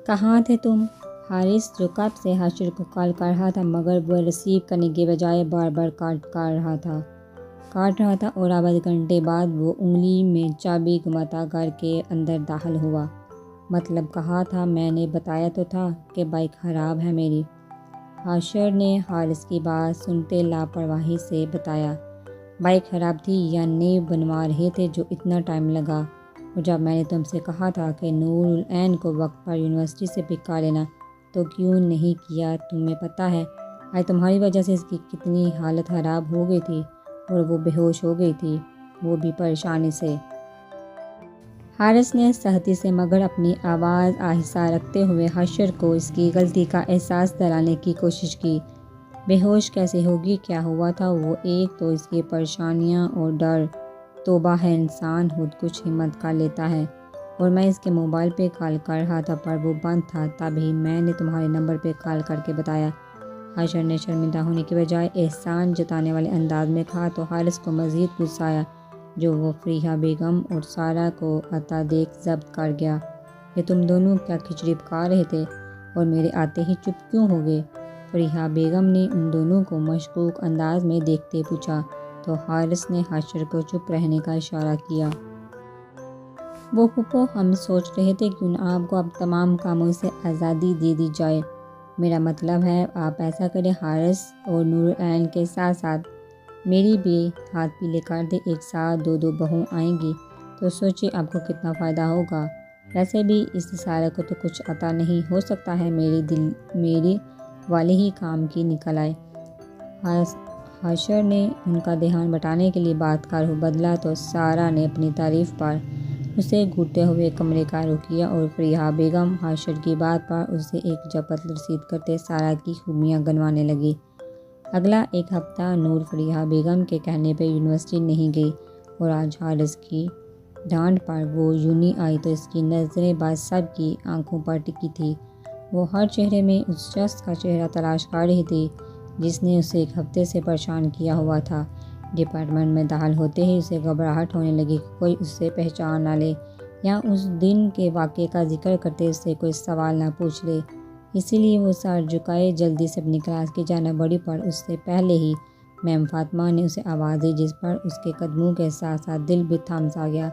کہاں تھے تم؟ حارث جو کب سے حاشر کو کال کر رہا تھا مگر وہ ریسیو کرنے کے بجائے بار بار کاٹ رہا تھا اور آدھے گھنٹے بعد وہ انگلی میں چابی گھماتا گھر کے اندر داخل ہوا۔ مطلب کہا تھا، میں نے بتایا تو تھا کہ بائک خراب ہے میری۔ حاشر نے حارث کی بات سنتے لاپرواہی سے بتایا، بائک خراب تھی یا نئی بنوا رہے تھے جو اتنا ٹائم لگا؟ اور جب میں نے تم سے کہا تھا کہ نور العین کو وقت پر یونیورسٹی سے پک کر لینا تو کیوں نہیں کیا؟ تمہیں پتہ ہے آج تمہاری وجہ سے اس کی کتنی حالت خراب ہو گئی تھی اور وہ بے ہوش ہو گئی تھی، وہ بھی پریشانی سے۔ حارث نے سختی سے مگر اپنی آواز آہستہ رکھتے ہوئے حاشر کو اس کی غلطی کا احساس دلانے کی کوشش کی۔ بے ہوش کیسے ہوگی؟ کیا ہوا تھا؟ وہ ایک تو اس کی پریشانیاں اور ڈر، توبہ ہے انسان خود کچھ ہمت کر لیتا ہے، اور میں اس کے موبائل پہ کال کر رہا تھا پر وہ بند تھا، تبھی میں نے تمہارے نمبر پہ کال کر کے بتایا۔ حاشر نے شرمندہ ہونے کے بجائے احسان جتانے والے انداز میں کہا تو حارث کو مزید غصہ آیا، جو وہ فریحہ بیگم اور سارہ کو آتا دیکھ ضبط کر گیا۔ یہ تم دونوں کیا کھچڑی پکا رہے تھے اور میرے آتے ہی چپ کیوں ہو گئے؟ فریحہ بیگم نے ان دونوں کو مشکوک انداز میں دیکھتے پوچھا تو حارث نے حاشر کو چپ رہنے کا اشارہ کیا۔ وہ پھپھو، ہم سوچ رہے تھے کیوں نہ آپ کو اب تمام کاموں سے آزادی دے دی جائے۔ میرا مطلب ہے آپ ایسا کریں، حارث اور نور العین کے ساتھ ساتھ میری بھی ہاتھ پیلے کر دیں، ایک ساتھ دو بہو آئیں گی تو سوچیں آپ کو کتنا فائدہ ہوگا۔ ویسے بھی اس سارہ کو تو کچھ عطا نہیں، ہو سکتا ہے میری والے ہی کام کی نکل آئے۔ حاشر نے ان کا دھیان بٹانے کے لیے بات کا رخ بدلا تو سارہ نے اپنی تعریف پر اسے گھورتے ہوئے کمرے کا رخ کیا اور فریحہ بیگم حاشر کی بات پر اسے ایک جپت رسید کرتے سارہ کی خوبیاں گنوانے لگی۔ اگلا ایک ہفتہ نور فریحہ بیگم کے کہنے پہ یونیورسٹی نہیں گئی اور آج حارث کی ڈانٹ پر وہ یوں ہی آئی تو اس کی نظریں بس سب کی آنکھوں پر ٹکی تھی۔ وہ ہر چہرے میں اس شخص کا چہرہ تلاش کر رہی تھی جس نے اسے ایک ہفتے سے پریشان کیا ہوا تھا۔ ڈپارٹمنٹ میں داخل ہوتے ہی اسے گھبراہٹ ہونے لگی کہ کوئی اسے پہچان نہ لے یا اس دن کے واقعے کا ذکر کرتے اس سے کوئی سوال نہ پوچھ لے، اسی لیے وہ سر جھکائے جلدی سے اپنی کلاس کی جانب بڑھی پر اس سے پہلے ہی میم فاطمہ نے اسے آواز دی جس پر اس کے قدموں کے ساتھ ساتھ دل بھی تھم سا گیا۔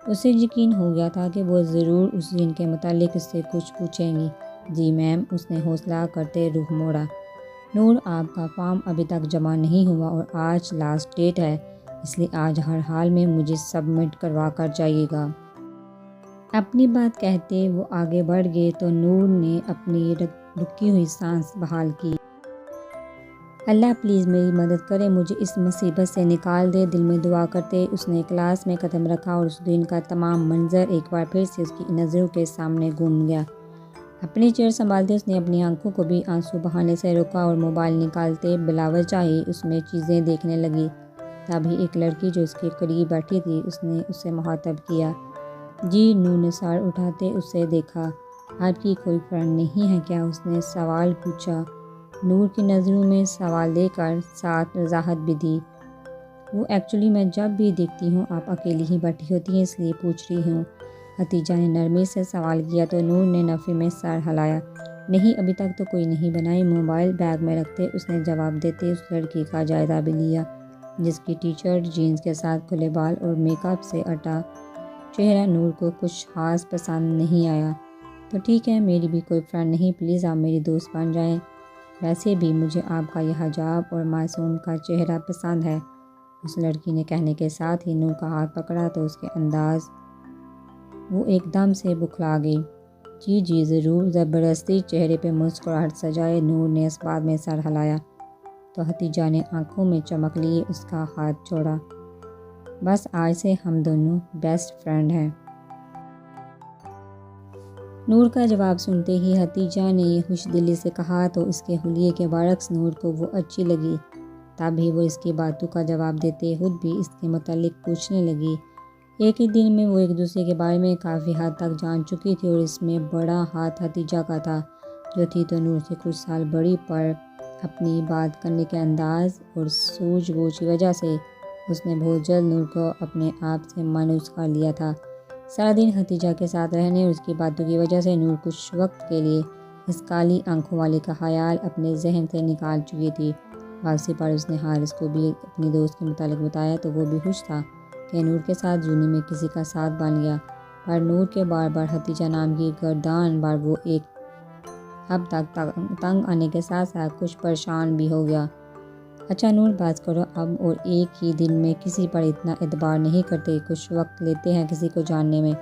اسے یقین ہو گیا تھا کہ وہ ضرور اس دن کے متعلق اس سے کچھ پوچھیں گی۔ جی میم، اس نے حوصلہ کرتے رخ موڑا۔ نور، آپ کا فارم ابھی تک جمع نہیں ہوا اور آج لاسٹ ڈیٹ ہے، اس لیے آج ہر حال میں مجھے سبمٹ کروا کر جائیے گا۔ اپنی بات کہتے وہ آگے بڑھ گئے تو نور نے اپنی رکی ہوئی سانس بحال کی۔ اللہ پلیز میری مدد کرے، مجھے اس مصیبت سے نکال دے، دل میں دعا کرتے اس نے کلاس میں قدم رکھا اور اس دن کا تمام منظر ایک بار پھر سے اس کی نظروں کے سامنے گھوم گیا۔ اپنی چیئر سنبھالتے اس نے اپنی آنکھوں کو بھی آنسو بہانے سے روکا اور موبائل نکالتے بلاوجہ ہی اس میں چیزیں دیکھنے لگی۔ تبھی ایک لڑکی جو اس کے قریب بیٹھی تھی اس نے اسے مخاطب کیا۔ جی، نور نے سر اٹھاتے اسے دیکھا۔ آپ کی کوئی فرینڈ نہیں ہے کیا؟ اس نے سوال پوچھا۔ نور کی نظروں میں سوال دے کر ساتھ وضاحت بھی دی۔ وہ ایکچولی میں جب بھی دیکھتی ہوں آپ اکیلی ہی بیٹھی ہوتی ہیں اس لیے پوچھ رہی ہوں، حتیجہ نے نرمی سے سوال کیا تو نور نے نفی میں سر ہلایا۔ نہیں، ابھی تک تو کوئی نہیں بنائی، موبائل بیگ میں رکھتے اس نے جواب دیتے اس لڑکی کا جائزہ بھی لیا جس کی ٹی شرٹ جینز کے ساتھ کھلے بال اور میک اپ سے اٹا چہرہ نور کو کچھ خاص پسند نہیں آیا۔ تو ٹھیک ہے، میری بھی کوئی فرینڈ نہیں، پلیز آپ میری دوست بن جائیں، ویسے بھی مجھے آپ کا یہ حجاب اور معصوم کا چہرہ پسند ہے۔ اس لڑکی نے کہنے کے ساتھ ہی نور کا ہاتھ پکڑا تو اس کے انداز وہ ایک دم سے بکھلا گئی۔ جی جی ضرور، زبردستی چہرے پہ مسکراہٹ سجائے نور نے اس بات میں سر ہلایا تو حتیجہ نے آنکھوں میں چمک لیے اس کا ہاتھ چھوڑا۔ بس آج سے ہم دونوں بیسٹ فرینڈ ہیں۔ نور کا جواب سنتے ہی حتیجہ نے خوش دلی سے کہا تو اس کے حلیے کے برعکس نور کو وہ اچھی لگی۔ تبھی وہ اس کی باتوں کا جواب دیتے خود بھی اس کے متعلق پوچھنے لگی۔ ایک ہی دن میں وہ ایک دوسرے کے بارے میں کافی حد تک جان چکی تھی اور اس میں بڑا ہاتھ حتیجہ کا تھا جو تھی تو نور سے کچھ سال بڑی، پر اپنی بات کرنے کے انداز اور سوجھ بوجھ کی وجہ سے اس نے بہت جلد نور کو اپنے آپ سے مانوس کر لیا تھا۔ سارا دن ہتیجہ کے ساتھ رہنے اور اس کی باتوں کی وجہ سے نور کچھ وقت کے لیے اس کالی آنکھوں والے کا خیال اپنے ذہن سے نکال چکی تھی۔ واپسی پر اس نے حارث کو بھی اپنی دوست کے متعلق بتایا تو وہ بھی خوش تھا کہ نور کے ساتھ جونی میں کسی کا ساتھ بن گیا، پر نور کے بار بار ہتیجہ نام کی گردان بار وہ ایک اب تک تنگ آنے کے ساتھ ساتھ کچھ پریشان بھی ہو گیا۔ اچھا نور بات کرو اب، اور ایک ہی دن میں کسی پر اتنا اعتبار نہیں کرتے، کچھ وقت لیتے ہیں کسی کو جاننے میں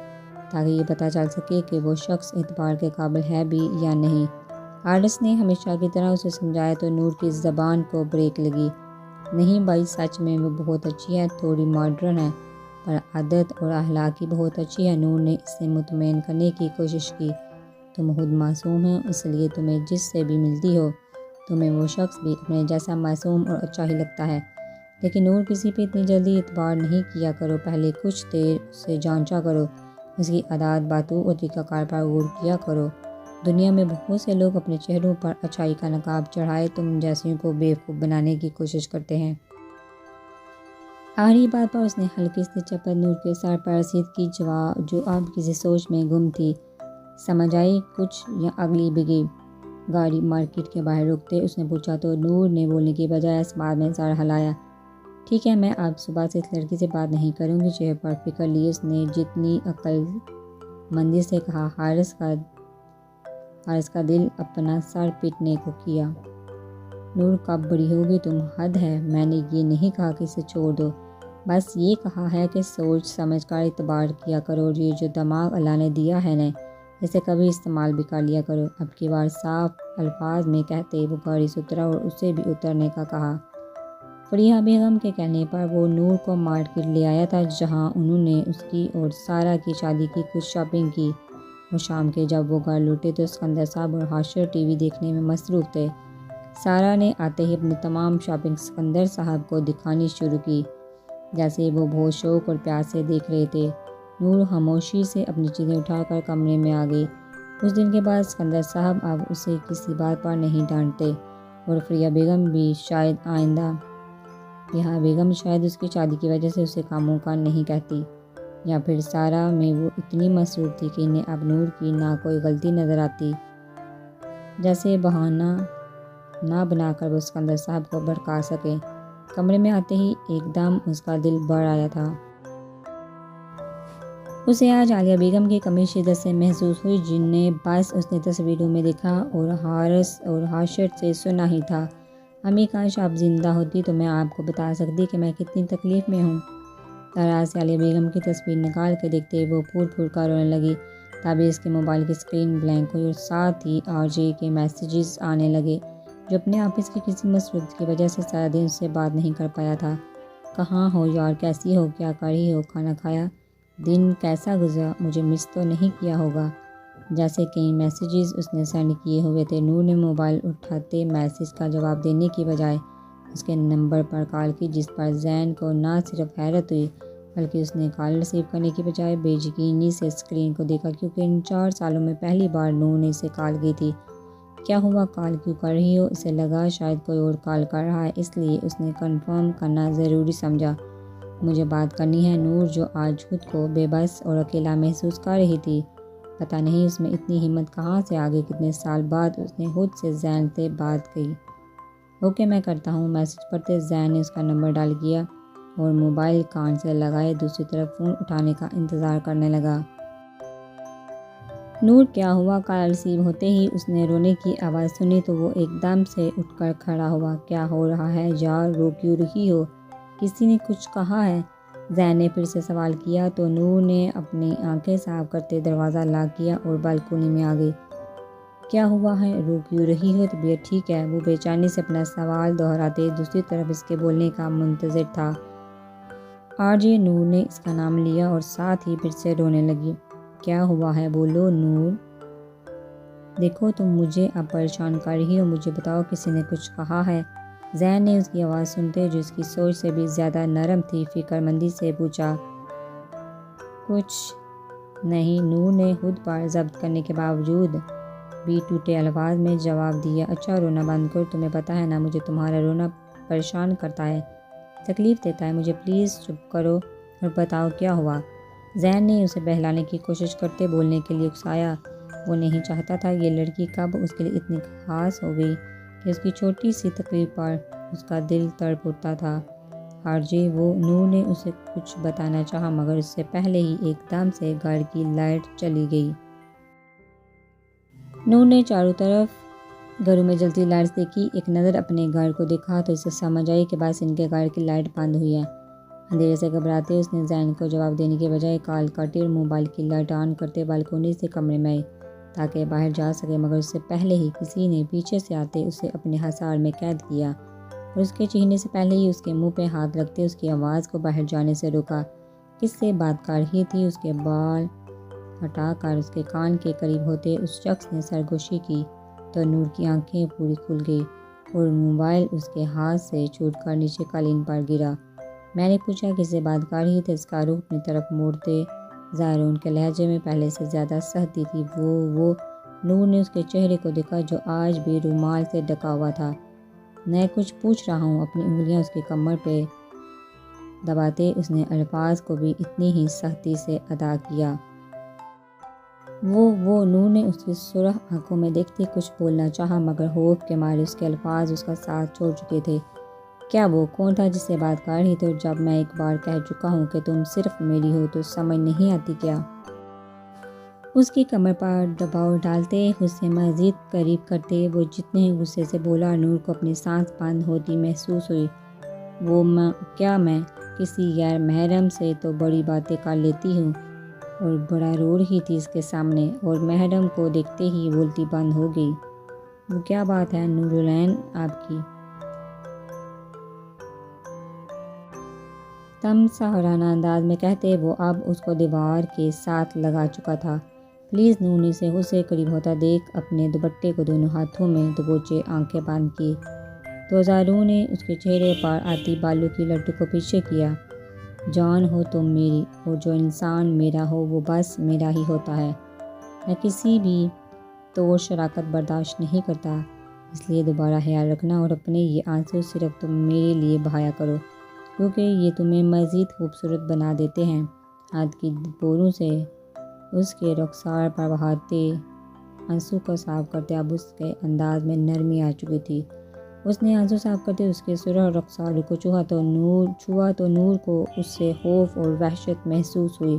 تاکہ یہ پتہ چل سکے کہ وہ شخص اعتبار کے قابل ہے بھی یا نہیں۔ حارث نے ہمیشہ کی طرح اسے سمجھایا تو نور کی زبان کو بریک لگی۔ نہیں بھائی، سچ میں وہ بہت اچھی ہے، تھوڑی ماڈرن ہے، پر عادت اور اخلاق کی بہت اچھی ہے۔ نور نے اسے مطمئن کرنے کی کوشش کی۔ تم خود معصوم ہو، اس لیے تمہیں جس سے بھی ملتی ہو تمہیں وہ شخص بھی اپنے جیسا معصوم اور اچھا ہی لگتا ہے، لیکن نور کسی پہ اتنی جلدی اعتبار نہیں کیا کرو، پہلے کچھ دیر اسے جانچا کرو، اس کی عادات باتوں اور طریقہ کار پر غور کیا کرو۔ دنیا میں بہت سے لوگ اپنے چہروں پر اچھائی کا نقاب چڑھائے تم جیسوں کو بیوقوف بنانے کی کوشش کرتے ہیں۔ آخری بات پر اس نے ہلکی سی چپت نور کے سر پر رسید کی جو اب کسی سوچ میں گم تھی۔ سمجھ آئی کچھ یا اگلی بگی گاڑی مارکیٹ کے باہر رکتے اس نے پوچھا تو نور نے بولنے کی بجائے اس بات میں سر ہلایا۔ ٹھیک ہے، میں اب صبح سے اس لڑکی سے بات نہیں کروں گی۔ چہرے پر فکر لیے اس نے جتنی عقل مندی سے کہا۔ حارث کا دل اپنا سر پیٹنے کو کیا۔ نور کب بڑی ہوگی تم، حد ہے، میں نے یہ نہیں کہا کہ اسے چھوڑ دو، بس یہ کہا ہے کہ سوچ سمجھ کر اعتبار کیا کرو، اور یہ جو دماغ اللہ نے دیا ہے نا اسے کبھی استعمال بھی کر لیا کرو۔ اب کی بار صاف الفاظ میں کہتے وہ گاڑی سے اترا اور اسے بھی اترنے کا کہا۔ فریحہ بیگم کے کہنے پر وہ نور کو مارکیٹ لے آیا تھا جہاں انہوں نے اس کی اور سارا کی شادی کی کچھ شاپنگ کی، اور شام کے جب وہ گھر لوٹے تو اسکندر صاحب اور حاشر ٹی وی دیکھنے میں مصروف تھے۔ سارا نے آتے ہی اپنی تمام شاپنگ اسکندر صاحب کو دکھانی شروع کی جیسے وہ بہت شوق اور پیار سے دیکھ رہے تھے۔ نور خاموشی سے اپنی چیزیں اٹھا کر کمرے میں آ گئی۔ اس دن کے بعد اسکندر صاحب اب اسے کسی بات پر نہیں ڈانٹتے، اور فریحہ بیگم شاید اس کی شادی کی وجہ سے اسے کاموں کا نہیں کہتی، یا پھر سارا میں وہ اتنی مصروف تھی کہ انہیں اب نور کی نہ کوئی غلطی نظر آتی، جیسے بہانہ نہ بنا کر وہ اسکندر صاحب کو بھڑکا سکے۔ کمرے میں آتے ہی ایک دم اس کا دل بڑھ آیا تھا۔ اسے آج عالیہ بیگم کی کمی شدت سے محسوس ہوئی جنہیں بس اس نے تصویروں میں دیکھا اور حارث اور حاشر سے سنا ہی تھا۔ امی کاش آپ زندہ ہوتی تو میں آپ کو بتا سکتی کہ میں کتنی تکلیف میں ہوں۔ دراز سے عالیہ بیگم کی تصویر نکال کے دیکھتے وہ پھوٹ پھوٹ کر رونے لگی۔ تبھی اس کے موبائل کی اسکرین بلینک ہوئی اور ساتھ ہی RJ کے میسیجز آنے لگے جو اپنے آفس کی کسی مصروفیت کی وجہ سے سارا دن اس سے بات نہیں کر پایا تھا۔ کہاں ہو یار، کیسی ہو، کیا کر رہی ہو، کھانا کھایا، دن کیسا گزرا، مجھے مس تو نہیں کیا ہوگا، جیسے کئی میسیجز اس نے سینڈ کیے ہوئے تھے۔ نور نے موبائل اٹھاتے میسیج کا جواب دینے کی بجائے اس کے نمبر پر کال کی جس پر زین کو نہ صرف حیرت ہوئی بلکہ اس نے کال ریسیو کرنے کی بجائے بے یقینی سے اسکرین کو دیکھا، کیونکہ ان 4 سالوں میں پہلی بار نور نے اسے کال کی تھی۔ کیا ہوا، کال کیوں کر رہی ہو؟ اسے لگا شاید کوئی اور کال کر رہا ہے، اس لیے اس نے کنفرم کرنا ضروری سمجھا۔ مجھے بات کرنی ہے۔ نور جو آج خود کو بے بس اور اکیلا محسوس کر رہی تھی، پتہ نہیں اس میں اتنی ہمت کہاں سے آ گئی۔ کتنے سال بعد اس نے خود سے زین سے بات کی۔ اوکے میں کرتا ہوں، میسیج پڑھتے زین نے اس کا نمبر ڈائل کیا اور موبائل کان سے لگائے دوسری طرف فون اٹھانے کا انتظار کرنے لگا۔ نور کیا ہوا؟ کال ریسیو ہوتے ہی اس نے رونے کی آواز سنی تو وہ ایک دم سے اٹھ کر کھڑا ہوا۔ کیا ہو رہا ہے یار، رو کیوں رہی ہو، کسی نے کچھ کہا ہے؟ زین نے پھر سے سوال کیا تو نور نے اپنی آنکھیں صاف کرتے دروازہ لاک کیا اور بالکونی میں آ گئی۔ کیا ہوا ہے، رو کیوں رہی ہو، طبیعت ٹھیک ہے؟ وہ بے چینی سے اپنا سوال دہراتے دوسری طرف اس کے بولنے کا منتظر تھا۔ RJ نور نے اس کا نام لیا اور ساتھ ہی پھر سے رونے لگی۔ کیا ہوا ہے، بولو نور۔ دیکھو تم مجھے اب پریشان کر رہی ہو، مجھے بتاؤ کسی نے کچھ کہا ہے؟ زین نے اس کی آواز سنتے جو اس کی سوچ سے بھی زیادہ نرم تھی فکر مندی سے پوچھا۔ کچھ نہیں، نور نے خود پر ضبط کرنے کے باوجود بھی ٹوٹے الفاظ میں جواب دیا۔ اچھا رونا بند کرو، تمہیں پتہ ہے نا مجھے تمہارا رونا پریشان کرتا ہے، تکلیف دیتا ہے، مجھے پلیز چپ کرو اور بتاؤ کیا ہوا۔ زین نے اسے بہلانے کی کوشش کرتے بولنے کے لیے اکسایا۔ وہ نہیں چاہتا تھا یہ لڑکی کب اس کے لیے اتنی خاص ہو گئی کہ اس کی چھوٹی سی تقریب پر اس کا دل تڑپ اٹھتا تھا۔ خارجے وہ نور نے اسے کچھ بتانا چاہا مگر اس سے پہلے ہی ایک دم سے گھر کی لائٹ چلی گئی۔ نور نے چاروں طرف گھروں میں جلتی لائٹس دیکھی، ایک نظر اپنے گھر کو دیکھا تو اسے سمجھ آئی کہ بس ان کے گھر کی لائٹ بند ہوئی ہے۔ اندھیرے سے گھبراتے اس نے زین کو جواب دینے کے بجائے کال کاٹی اور موبائل کی لائٹ آن کرتے بالکونی سے کمرے میں آئی تاکہ باہر جا سکے، مگر اس سے پہلے ہی کسی نے پیچھے سے آتے اسے اپنے حصار میں قید کیا اور اس کے چہرے سے پہلے ہی اس کے منہ پہ ہاتھ رکھتے اس کی آواز کو باہر جانے سے روکا۔ کس سے بات کر رہی تھی؟ اس کے بال ہٹا کر اس کے کان کے قریب ہوتے اس شخص نے سرگوشی کی تو نور کی آنکھیں پوری کھل گئی اور موبائل اس کے ہاتھ سے چھوٹ کر نیچے قالین پر گرا۔ میں نے پوچھا کس سے بات کر رہی تھی؟ اس کا روح اپنی طرف موڑتے زائرون کے لہجے میں پہلے سے زیادہ سختی تھی۔ وہ نور نے اس کے چہرے کو دیکھا جو آج بھی رومال سے ڈھکا ہوا تھا۔ میں کچھ پوچھ رہا ہوں۔ اپنی انگلیاں اس کی کمر پہ دباتے اس نے الفاظ کو بھی اتنی ہی سختی سے ادا کیا۔ وہ نور نے اس کی سرخ آنکھوں میں دیکھتے کچھ بولنا چاہا مگر خوف کے مارے اس کے الفاظ اس کا ساتھ چھوڑ چکے تھے۔ کیا وہ کون تھا جس سے بات کر رہی تھی؟ اور جب میں ایک بار کہہ چکا ہوں کہ تم صرف میری ہو تو سمجھ نہیں آتی کیا؟ اس کی کمر پر دباؤ ڈالتے خود سے مزید قریب کرتے وہ جتنے غصے سے بولا نور کو اپنی سانس بند ہوتی محسوس ہوئی۔ کیا میں کسی غیر محرم سے تو بڑی باتیں کر لیتی ہوں اور بڑا رو رہی تھی اس کے سامنے اور محرم کو دیکھتے ہی بولتی بند ہو گئی۔ وہ کیا بات ہے نورالعین آپ کی؟ تم سہرانہ انداز میں کہتے وہ اب اس کو دیوار کے ساتھ لگا چکا تھا۔ پلیز نور نے اسے خود سے قریب ہوتا دیکھ اپنے دوپٹے کو دونوں ہاتھوں میں دبوچے آنکھیں بند کی تو زائرون نے اس کے چہرے پر آتی بالوں کی لٹو کو پیچھے کیا۔ جان ہو تم میری اور جو انسان میرا ہو وہ بس میرا ہی ہوتا ہے۔ میں کسی بھی طور شراکت برداشت نہیں کرتا، اس لیے دوبارہ خیال رکھنا اور اپنے یہ آنسو صرف تم میرے لیے بہایا کرو کیونکہ یہ تمہیں مزید خوبصورت بنا دیتے ہیں۔ ہاتھ کی بوروں سے اس کے رخسار پر بہاتے آنسو کو صاف کرتے اب اس کے انداز میں نرمی آ چکی تھی۔ اس نے آنسو صاف کرتے اس کے سرخ رخسار کو چھوا تو نور کو اس سے خوف اور وحشت محسوس ہوئی۔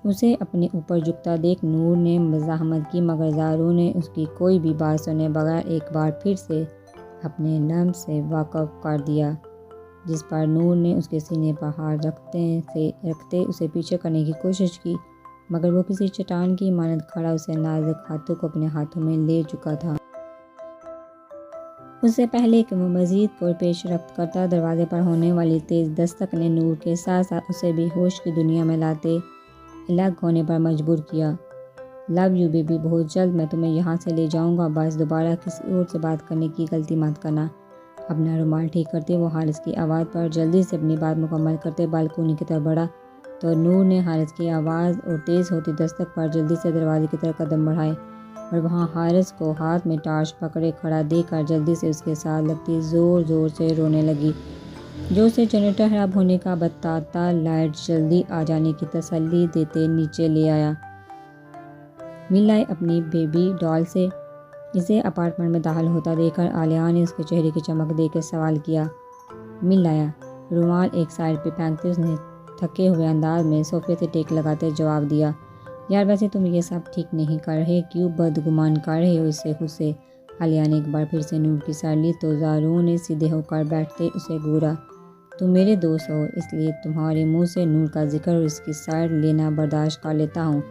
اسے اپنے اوپر جھکتا دیکھ نور نے مزاحمت کی مگر زائرون نے اس کی کوئی بھی بات سنے بغیر ایک بار پھر سے اپنے لمس سے واقف کر دیا جس پر نور نے اس کے سینے پر ہاتھ رکھتے اسے پیچھے کرنے کی کوشش کی مگر وہ کسی چٹان کی مانند کھڑا اسے نازک ہاتھوں کو اپنے ہاتھوں میں لے چکا تھا۔ اس سے پہلے کہ وہ مزید کوئی پیش رفت کرتا دروازے پر ہونے والی تیز دستک نے نور کے ساتھ ساتھ اسے بھی ہوش کی دنیا میں لاتے الگ ہونے پر مجبور کیا۔ لو یو بیبی، بہت جلد میں تمہیں یہاں سے لے جاؤں گا، بس دوبارہ کسی اور سے بات کرنے کی غلطی مت کرنا۔ اپنا رومال ٹھیک کرتے وہ حارث کی آواز پر جلدی سے اپنی بات مکمل کرتے بالکونی کی طرف بڑھا تو نور نے حارث کی آواز اور تیز ہوتی دستک پر جلدی سے دروازے کی طرف قدم بڑھائے اور وہاں حارث کو ہاتھ میں ٹارچ پکڑے کھڑا دیکھ کر جلدی سے اس کے ساتھ لگتی زور زور سے رونے لگی جو اسے جنریٹر خراب ہونے کا بتاتا لائٹ جلدی آ جانے کی تسلی دیتے نیچے لے آیا۔ مل آئے اپنی بیبی ڈال سے؟ اسے اپارٹمنٹ میں داخل ہوتا دیکھ کر عالیہ نے اس کے چہرے کی چمک دیکھ کے سوال کیا۔ مل آیا؟ رومال ایک سائڈ پہ پھینکتے اس نے تھکے ہوئے انداز میں صوفے سے ٹیک لگاتے جواب دیا۔ یار ویسے تم یہ سب ٹھیک نہیں کر رہے، کیوں بدگمان کر رہے ہو اس سے خود سے؟ عالیہ نے ایک بار پھر سے نور کی سائڈ لی تو زائرون نے سیدھے ہو کر بیٹھتے اسے گھورا۔ تم میرے دوست ہو اس لیے تمہارے منہ سے نور کا ذکر اور اس کی سائڈ لینا برداشت کر لیتا ہوں،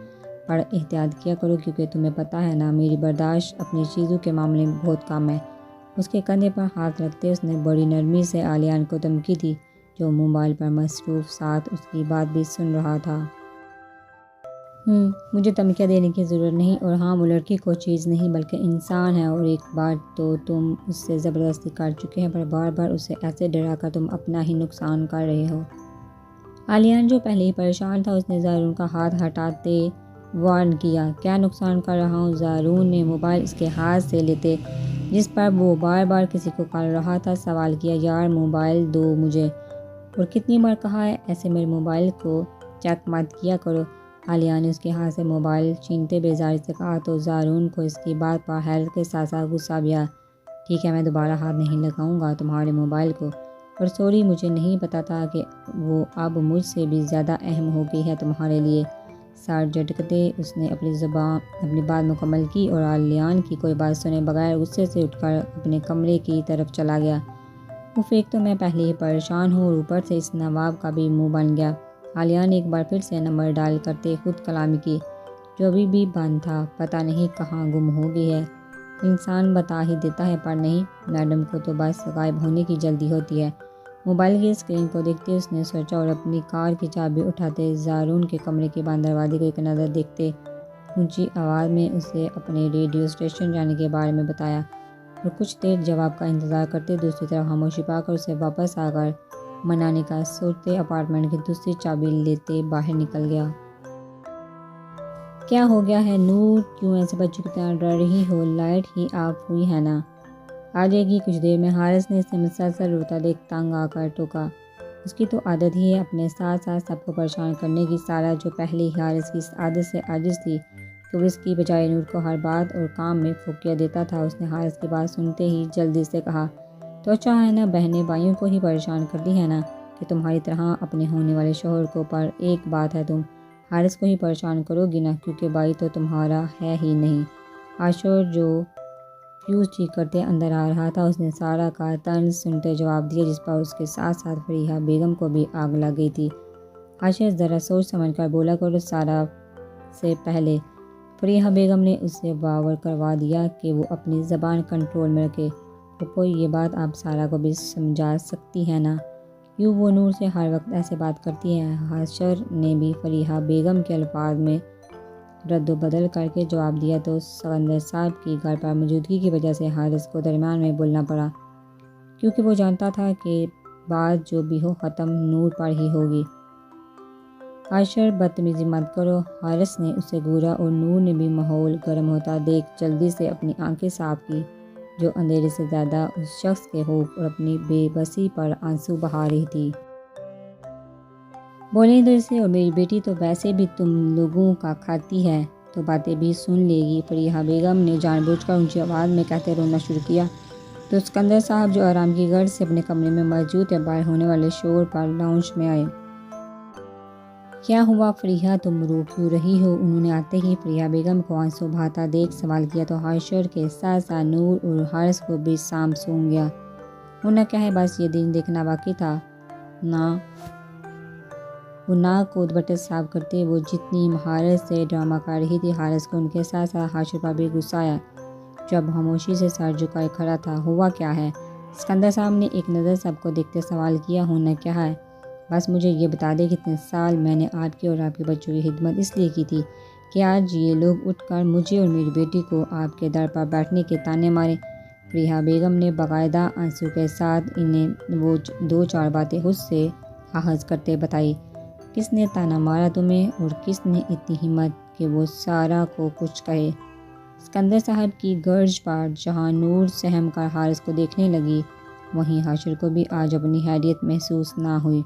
پر احتیاط کیا کرو کیونکہ تمہیں پتہ ہے نا میری برداشت اپنی چیزوں کے معاملے میں بہت کم ہے۔ اس کے کندھے پر ہاتھ رکھتے اس نے بڑی نرمی سے عالیہ کو دھمکی دی جو موبائل پر مصروف ساتھ اس کی بات بھی سن رہا تھا۔ مجھے دھمکیاں دینے کی ضرورت نہیں، اور ہاں وہ لڑکی کوئی چیز نہیں بلکہ انسان ہے، اور ایک بار تو تم اس سے زبردستی کر چکے ہیں پر بار بار اسے ایسے ڈرا کر تم اپنا ہی نقصان کر رہے ہو۔ عالیہ جو پہلے ہی پریشان تھا اس نے زائرون کا ہاتھ ہٹاتے وارن کیا۔ کیا نقصان کر رہا ہوں؟ زائرون نے موبائل اس کے ہاتھ سے لیتے جس پر وہ بار بار کسی کو کر رہا تھا سوال کیا۔ یار موبائل دو مجھے، اور کتنی بار کہا ہے ایسے میرے موبائل کو چیک مت کیا کرو۔ عالیہ نے اس کے ہاتھ سے موبائل چھینتے بیزاری سے کہا تو زارون کو اس کی بات پر حیرت کے ساتھ ساتھ غصہ بھی آیا۔ ٹھیک ہے، میں دوبارہ ہاتھ نہیں لگاؤں گا تمہارے موبائل کو، اور سوری، مجھے نہیں پتا تھا کہ وہ اب مجھ سے بھی زیادہ اہم ہو گئی ہے تمہارے لیے۔ ساتھ جھٹکتے اس نے اپنی بات مکمل کی اور عالیہ کی کوئی بات سنے بغیر غصے سے اٹھ کر اپنے کمرے کی طرف چلا گیا۔ اف، ایک تو میں پہلے ہی پریشان ہوں اور اوپر سے اس نواب کا بھی منہ بن گیا۔ عالیہ نے ایک بار پھر سے نمبر ڈائل کرتے خود کلامی کی، جو ابھی بھی بند تھا۔ پتہ نہیں کہاں گم ہو گئی ہے، انسان بتا ہی دیتا ہے، پر نہیں، میڈم کو تو بس غائب ہونے کی جلدی ہوتی ہے۔ موبائل کی اسکرین کو دیکھتے اس نے سوچا اور اپنی کار کی چابی اٹھاتے زارون کے کمرے کے بند دروازے کو ایک نظر دیکھتے اونچی آواز میں اسے اپنے ریڈیو اسٹیشن جانے کے بارے میں بتایا، اور کچھ دیر جواب کا انتظار کرتے دوسری طرف خاموشی پا کر اسے واپس آ کر منانے کا سوچتے اپارٹمنٹ کی دوسری چابی لیتے باہر نکل گیا۔ کیا ہو گیا ہے نور، کیوں ایسے بچوں کی طرح ڈر رہی ہو؟ لائٹ ہی آف ہوئی ہے نا، آ جائے گی کچھ دیر میں۔ حارث نے اسے مسلسل روتا دیکھ تنگ آ کر ٹوکا۔ اس کی تو عادت ہی ہے اپنے ساتھ ساتھ سب کو پریشان کرنے کی۔ سارا جو پہلے ہی حارث کی اس عادت سے عاجز تھی کہ وہ اس کی بجائے نور کو ہر بات اور کام میں پھوکیا دیتا تھا، اس نے حارث کی بات سنتے ہی جلدی سے کہا، تو اچھا ہے نا، بہنیں بھائیوں کو ہی پریشان کرتی ہیں نا، کہ تمہاری طرح اپنے ہونے والے شوہر کو، پر ایک بات ہے، تم حارث کو ہی پریشان کرو گی نا، کیونکہ بھائی تو تمہارا ہے ہی نہیں۔ عاشور جو فیوز ٹھیک کرتے اندر آ رہا تھا، اس نے سارا کا طنز سنتے جواب دیا، جس پر اس کے ساتھ ساتھ فریحہ بیگم کو بھی آگ لگ گئی تھی۔ عاشور ذرا سوچ سمجھ کر بولا کرو سارا سے پہلے۔ فریحہ بیگم نے اسے باور کروا دیا کہ وہ اپنی زبان کنٹرول میں رکھے۔ پھپھو، یہ بات آپ سارا کو بھی سمجھا سکتی ہیں نا، کیوں وہ نور سے ہر وقت ایسے بات کرتی ہے؟ عاشور نے بھی فریحہ بیگم کے الفاظ میں رد و بدل کر کے جواب دیا تو سکندر صاحب کی گھر پر موجودگی کی وجہ سے حارث کو درمیان میں بولنا پڑا، کیونکہ وہ جانتا تھا کہ بات جو بھی ہو ختم نور پر ہی ہوگی۔ عاشور، بدتمیزی مت کرو، حارث نے اسے گھورا، اور نور نے بھی ماحول گرم ہوتا دیکھ جلدی سے اپنی آنکھیں صاف کی، جو اندھیرے سے زیادہ اس شخص کے خوف اور اپنی بے بسی پر آنسو بہا رہی تھی۔ بولیں تو اسے، اور میری بیٹی تو ویسے بھی تم لوگوں کا کھاتی ہے، تو باتیں بھی سن لے گی۔ فریحہ بیگم نے جان بوجھ کر اونچی آواز میں کہتے رونا شروع کیا تو سکندر صاحب، جو آرام کی غرض سے اپنے کمرے میں موجود یا باہر ہونے والے شور پر لاؤنج میں آئے۔ کیا ہوا فریحہ، تم رو کیوں رہی ہو؟ انہوں نے آتے ہی فریحہ بیگم کو آنسو بہاتا دیکھ سوال کیا تو عاشور کے ساتھ ساتھ نور اور حارث کو بھی سانپ سونگھ گیا۔ ہونا کیا ہے، بس یہ دن دیکھنا باقی تھا نا۔ وہ ناک کو دوپٹے سے صاف کرتے وہ جتنی مہارت سے ڈرامہ کر رہی تھی۔ حارث کو ان کے ساتھ ساتھ عاشور پر بھی غصہ آیا، جو اب خاموشی سے سر جھکائے کھڑا تھا۔ ہوا کیا ہے؟ سکندر صاحب نے ایک نظر سب کو دیکھتے سوال کیا۔ ہونا کیا ہے، بس مجھے یہ بتا دے کتنے سال میں نے آپ کی اور آپ کے بچوں کی خدمت اس لیے کی تھی کہ آج یہ لوگ اٹھ کر مجھے اور میری بیٹی کو آپ کے در پر بیٹھنے کے طعنے مارے۔ فریحہ بیگم نے باقاعدہ آنسو کے ساتھ انہیں وہ دو چار باتیں خود سے آغاز کرتے بتائی۔ کس نے طعنہ مارا تمہیں، اور کس نے اتنی ہمت کہ وہ سارا کو کچھ کہے؟ سکندر صاحب کی گرج پر جہاں نور سہم کر حارث کو دیکھنے لگی، وہیں عاشور کو بھی آج اپنی حیثیت محسوس نہ ہوئی۔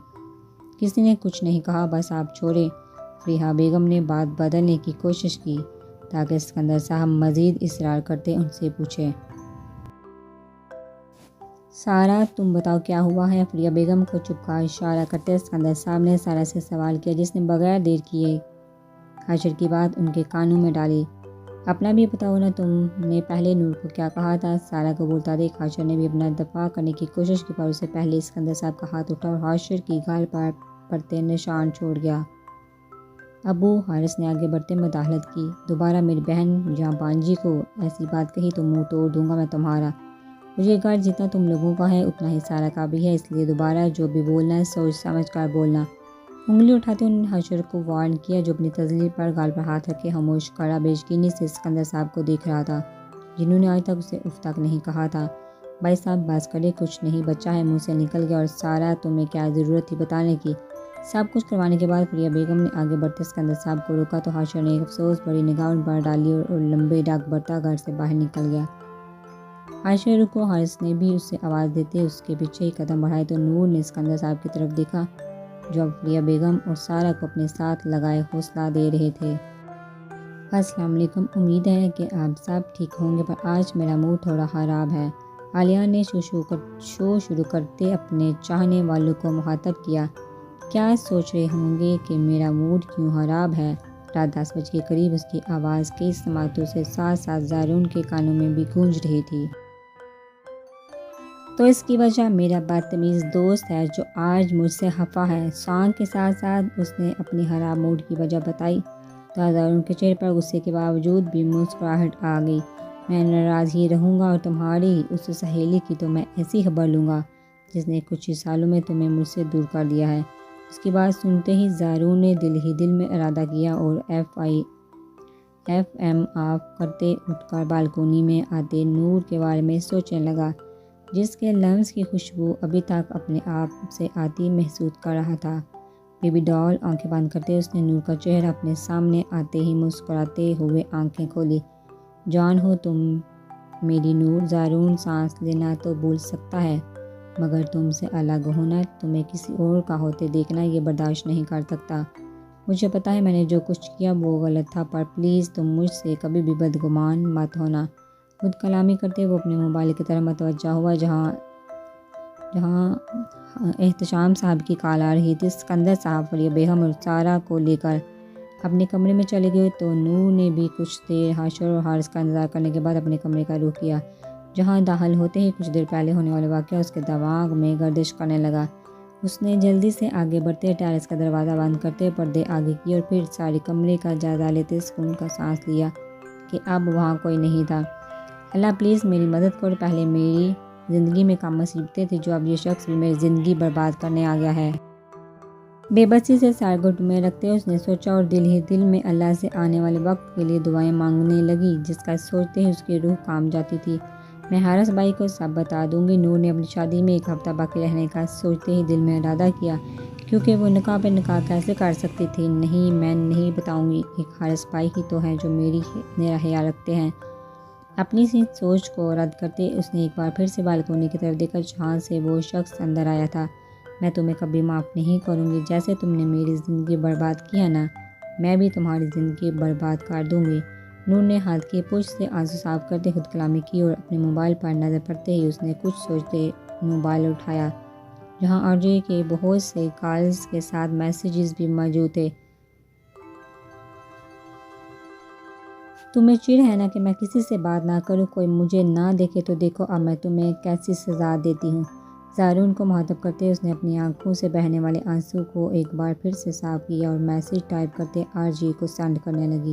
کسی نے کچھ نہیں کہا، بس آپ چھوڑیں۔ فریحہ بیگم نے بات بدلنے کی کوشش کی تاکہ سکندر صاحب مزید اصرار کرتے ان سے پوچھے، سارا تم بتاؤ کیا ہوا ہے؟ فریحہ بیگم کو چپ کا اشارہ کرتے سکندر صاحب نے سارا سے سوال کیا، جس نے بغیر دیر کیے عاشور کی بات ان کے کانوں میں ڈالی۔ اپنا بھی بتاؤ نا، تم نے پہلے نور کو کیا کہا تھا؟ سارا کو بولتا دیکھ عاشور نے بھی اپنا دفاع کرنے کی کوشش کی، پر اسے پہلے سکندر صاحب کا ہاتھ اٹھا اور عاشور کی گال پر پڑتے نشان چھوڑ گیا۔ ابو، حارث نے آگے بڑھتے مداخلت کی، دوبارہ میری بہن یا بانجی کو ایسی بات کہی تو منہ توڑ دوں گا میں تمہارا، اور یہ گھر جتنا تم لوگوں کا ہے اتنا ہی سارا کا بھی ہے، اس لیے دوبارہ جو بھی بولنا ہے سوچ سمجھ کر بولنا۔ انگلی اٹھاتے انہوں نے عاشور کو وارن کیا، جو اپنی تسلی پر گال پر ہاتھ رکھے خاموش کھڑا بے یقینی سے سکندر صاحب کو دیکھ رہا تھا، جنہوں نے آج تک اسے اف تک نہیں کہا تھا۔ بھائی صاحب بس کرے، کچھ نہیں بچہ ہے، منہ سے نکل گیا، اور سارا تمہیں کیا ضرورت تھی بتانے کی؟ سب کچھ کروانے کے بعد فریحہ بیگم نے آگے بڑھتے سکندر صاحب کو روکا تو عاشور نے ایک افسوس بڑی نگاہ ان پر ڈالی اور لمبے ڈاک بڑھتا گھر سے باہر نکل گیا۔ عاشور کو حارث نے بھی اسے آواز دیتے اس کے پیچھے ہی قدم بڑھائے تو نور نے سکندر صاحب کی طرف دیکھا جو اب فریہ بیگم اور سارہ کو اپنے ساتھ لگائے حوصلہ دے رہے تھے۔ السلام علیکم، امید ہے کہ آپ سب ٹھیک ہوں گے، پر آج میرا موڈ تھوڑا خراب ہے۔ عالیہ نے شو شروع کرتے اپنے چاہنے والوں کو مخاطب کیا۔ کیا سوچ رہے ہوں گے کہ میرا موڈ کیوں خراب ہے؟ رات 10 بجے کے قریب اس کی آواز کئی سماعتوں سے ساتھ ساتھ زائرین کے کانوں میں بھی گونج رہی تھی۔ تو اس کی وجہ میرا بدتمیز دوست ہے جو آج مجھ سے خفا ہے۔ سانگ کے ساتھ ساتھ اس نے اپنی خراب موڈ کی وجہ بتائی تو زائرین کے چہرے پر غصے کے باوجود بھی مسکراہٹ آ گئی۔ میں ناراض ہی رہوں گا اور تمہاری اس سہیلی کی تو میں ایسی خبر لوں گا جس نے کچھ ہی سالوں میں تمہیں مجھ سے دور کر دیا ہے۔ اس کی بات سنتے ہی زائرین نے دل ہی دل میں ارادہ کیا اور ایف ایم آف کرتے اٹھ کر بالکونی میں آتے نور کے بارے میں سوچنے لگا، جس کے لمس کی خوشبو ابھی تک اپنے آپ سے آتی محسوس کر رہا تھا۔ بیبی ڈال آنکھیں بند کرتے اس نے نور کا چہرہ اپنے سامنے آتے ہی مسکراتے ہوئے آنکھیں کھولی۔ جان ہو تم میری نور، زائرین سانس لینا تو بھول سکتا ہے مگر تم سے الگ ہونا، تمہیں کسی اور کا ہوتے دیکھنا یہ برداشت نہیں کر سکتا۔ مجھے پتا ہے میں نے جو کچھ کیا وہ غلط تھا، پر پلیز تم مجھ سے کبھی بھی بدگمان مت ہونا۔ خود کلامی کرتے وہ اپنے موبائل کی طرف متوجہ ہوا جہاں احتشام صاحب کی کال آ رہی تھی۔ سکندر صاحب فریہ بیگم اور سارہ کو لے کر اپنے کمرے میں چلے گئے تو نور نے بھی کچھ دیر حشر اور حارث کا انتظار کرنے کے بعد اپنے کمرے کا رخ کیا، جہاں داخل ہوتے ہی کچھ دیر پہلے ہونے والا واقعہ اس کے دماغ میں گردش کرنے لگا۔ اس نے جلدی سے آگے بڑھتے ٹیرس کا دروازہ بند کرتے پردے آگے کیے اور پھر سارے کمرے کا جائزہ لیتے سکون کا سانس لیا کہ اب وہاں کوئی نہیں تھا۔ اللہ پلیز میری مدد کرو، پہلے میری زندگی میں کم مصیبتیں تھیں جو اب یہ شخص بھی میری زندگی برباد کرنے آ گیا ہے۔ بے بسی سے سر گھٹ میں رکھتے اس نے سوچا اور دل ہی دل میں اللہ سے آنے والے وقت کے لیے دعائیں مانگنے لگی، جس کا سوچتے ہی اس کی روح کانپ جاتی تھی۔ میں حارث بھائی کو سب بتا دوں گی۔ نور نے اپنی شادی میں 1 ہفتہ باقی رہنے کا سوچتے ہی دل میں ارادہ کیا، کیونکہ وہ نکاح پہ نکاح کیسے کر سکتی تھی۔ نہیں، میں نہیں بتاؤں گی، ایک حارث بھائی ہی تو ہیں جو میرا خیال رکھتے ہیں۔ اپنی سی سوچ کو رد کرتے اس نے ایک بار پھر سے بالکونی کی طرف دیکھا جہاں سے وہ شخص اندر آیا تھا۔ میں تمہیں کبھی معاف نہیں کروں گی، جیسے تم نے میری زندگی برباد کی ہے نا، میں بھی تمہاری زندگی برباد کر دوں گی۔ نور نے ہاتھ کی پشت سے آنسو صاف کرتے خود کلامی کی اور اپنے موبائل پر نظر پڑتے ہی اس نے کچھ سوچتے موبائل اٹھایا، جہاں آرجے کے بہت سے کالز کے ساتھ میسیجز بھی موجود تھے۔ تمہیں چڑ ہے نا کہ میں کسی سے بات نہ کروں، کوئی مجھے نہ دیکھے تو دیکھو اب میں تمہیں کیسی سزا دیتی ہوں۔ زائرین کو مخاطب کرتے اس نے اپنی آنکھوں سے بہنے والے آنسو کو ایک بار پھر سے صاف کیا اور میسیج ٹائپ کرتے آرجے کو سینڈ کرنے لگی۔